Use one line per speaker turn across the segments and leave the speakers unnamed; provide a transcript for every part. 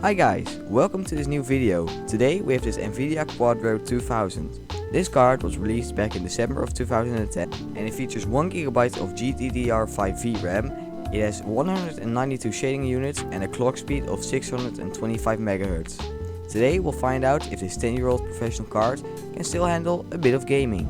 Hi guys, welcome to this new video. Today we have this nvidia Quadro 2000. This card was released back in December of 2010 and it features 1GB of GDDR5 VRAM. It has 192 shading units and a clock speed of 625 MHz. Today we'll find out if this 10-year-old professional card can still handle a bit of gaming.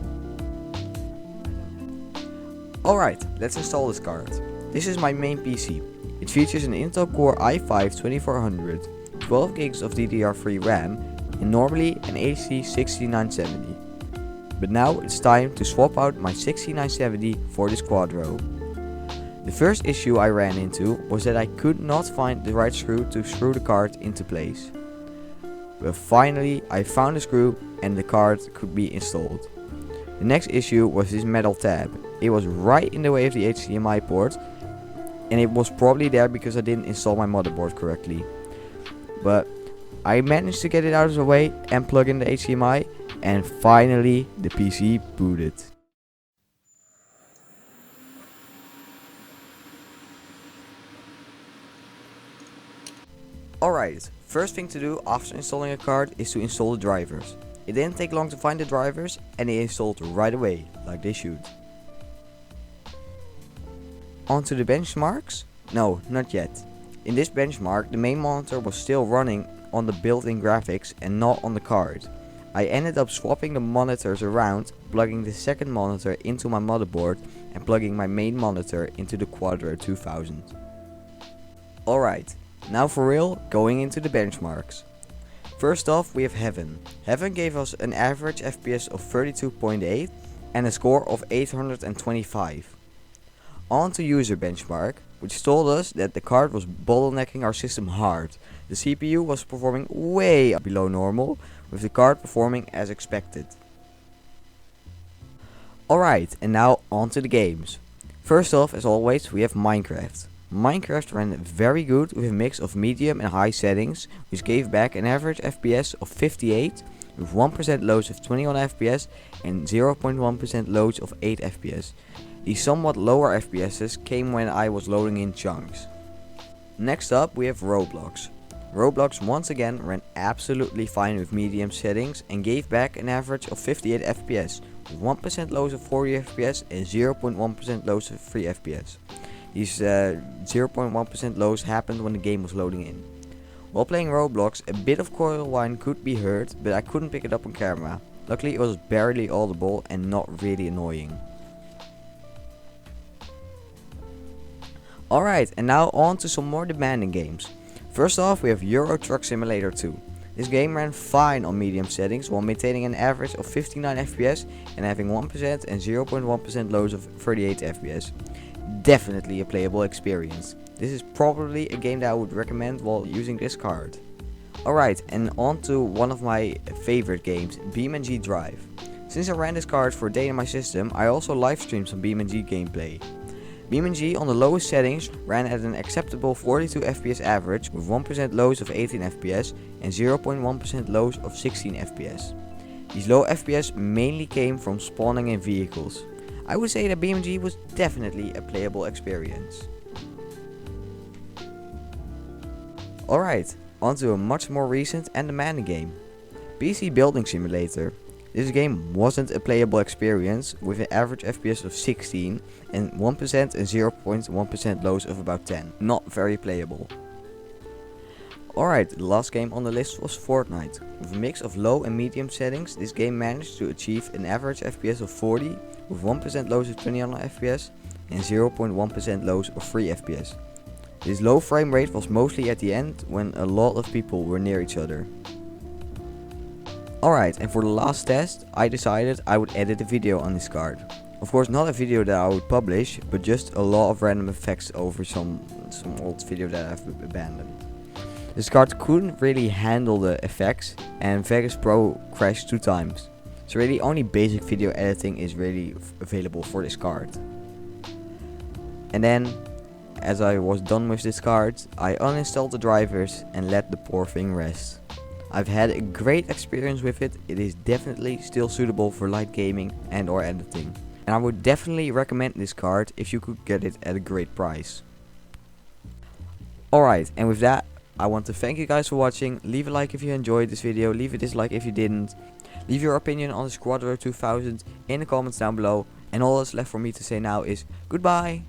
Alright, let's install this card. This is my main PC. It features an Intel Core i5-2400, 12 gigs of DDR3 RAM and normally an AC6970. But now it's time to swap out my 6970 for this Quadro. The first issue I ran into was that I could not find the right screw to screw the card into place. But finally I found a screw and the card could be installed. The next issue was this metal tab. It was right in the way of the HDMI port and it was probably there because I didn't install my motherboard correctly. But I managed to get it out of the way and plug in the HDMI and finally the PC booted. Alright, first thing to do after installing a card is to install the drivers. It didn't take long to find the drivers and they installed right away, like they should. Onto the benchmarks? No, not yet. In this benchmark, the main monitor was still running on the built-in graphics and not on the card. I ended up swapping the monitors around, plugging the second monitor into my motherboard and plugging my main monitor into the Quadro 2000. Alright, now for real, going into the benchmarks. First off we have Heaven. Heaven gave us an average FPS of 32.8 and a score of 825. On to user benchmark, which told us that the card was bottlenecking our system hard. The CPU was performing way below normal, with the card performing as expected. Alright, and now on to the games. First off, as always, we have Minecraft. Minecraft ran very good with a mix of medium and high settings, which gave back an average FPS of 58, with 1% loads of 21 FPS and 0.1% loads of 8 FPS. These somewhat lower FPSs came when I was loading in chunks. Next up we have Roblox. Roblox once again ran absolutely fine with medium settings and gave back an average of 58 FPS, with 1% loads of 40 FPS and 0.1% loads of 3 FPS. These 0.1% lows happened when the game was loading in. While playing Roblox, a bit of coil whine could be heard, but I couldn't pick it up on camera. Luckily it was barely audible and not really annoying. Alright, and now on to some more demanding games. First off we have Euro Truck Simulator 2. This game ran fine on medium settings while maintaining an average of 59 FPS and having 1% and 0.1% loads of 38 FPS. Definitely a playable experience. This is probably a game that I would recommend while using this card. Alright, and on to one of my favorite games, BeamNG Drive. Since I ran this card for a day in my system, I also live streamed some BeamNG gameplay. BeamNG on the lowest settings ran at an acceptable 42 FPS average with 1% loads of 18 FPS and 0.1% loads of 16 FPS. These low FPS mainly came from spawning in vehicles. I would say that BeamNG was definitely a playable experience. Alright, onto a much more recent and demanding game. PC Building Simulator. This game wasn't a playable experience with an average FPS of 16 and 1% and 0.1% loads of about 10. Not very playable. Alright, the last game on the list was Fortnite. With a mix of low and medium settings, this game managed to achieve an average FPS of 40 with 1% loads of 21 FPS and 0.1% loads of 3 FPS. This low frame rate was mostly at the end when a lot of people were near each other. Alright, and for the last test, I decided I would edit a video on this card. Of course not a video that I would publish, but just a lot of random effects over some old video that I've abandoned. This card couldn't really handle the effects and Vegas Pro crashed 2 times. So really only basic video editing is really available for this card. And then, as I was done with this card, I uninstalled the drivers and let the poor thing rest. I've had a great experience with it. It is definitely still suitable for light gaming and or editing. And I would definitely recommend this card if you could get it at a great price. Alright, and with that, I want to thank you guys for watching. Leave a like if you enjoyed this video, leave a dislike if you didn't. Leave your opinion on this Quadro 2000 in the comments down below. And all that's left for me to say now is goodbye.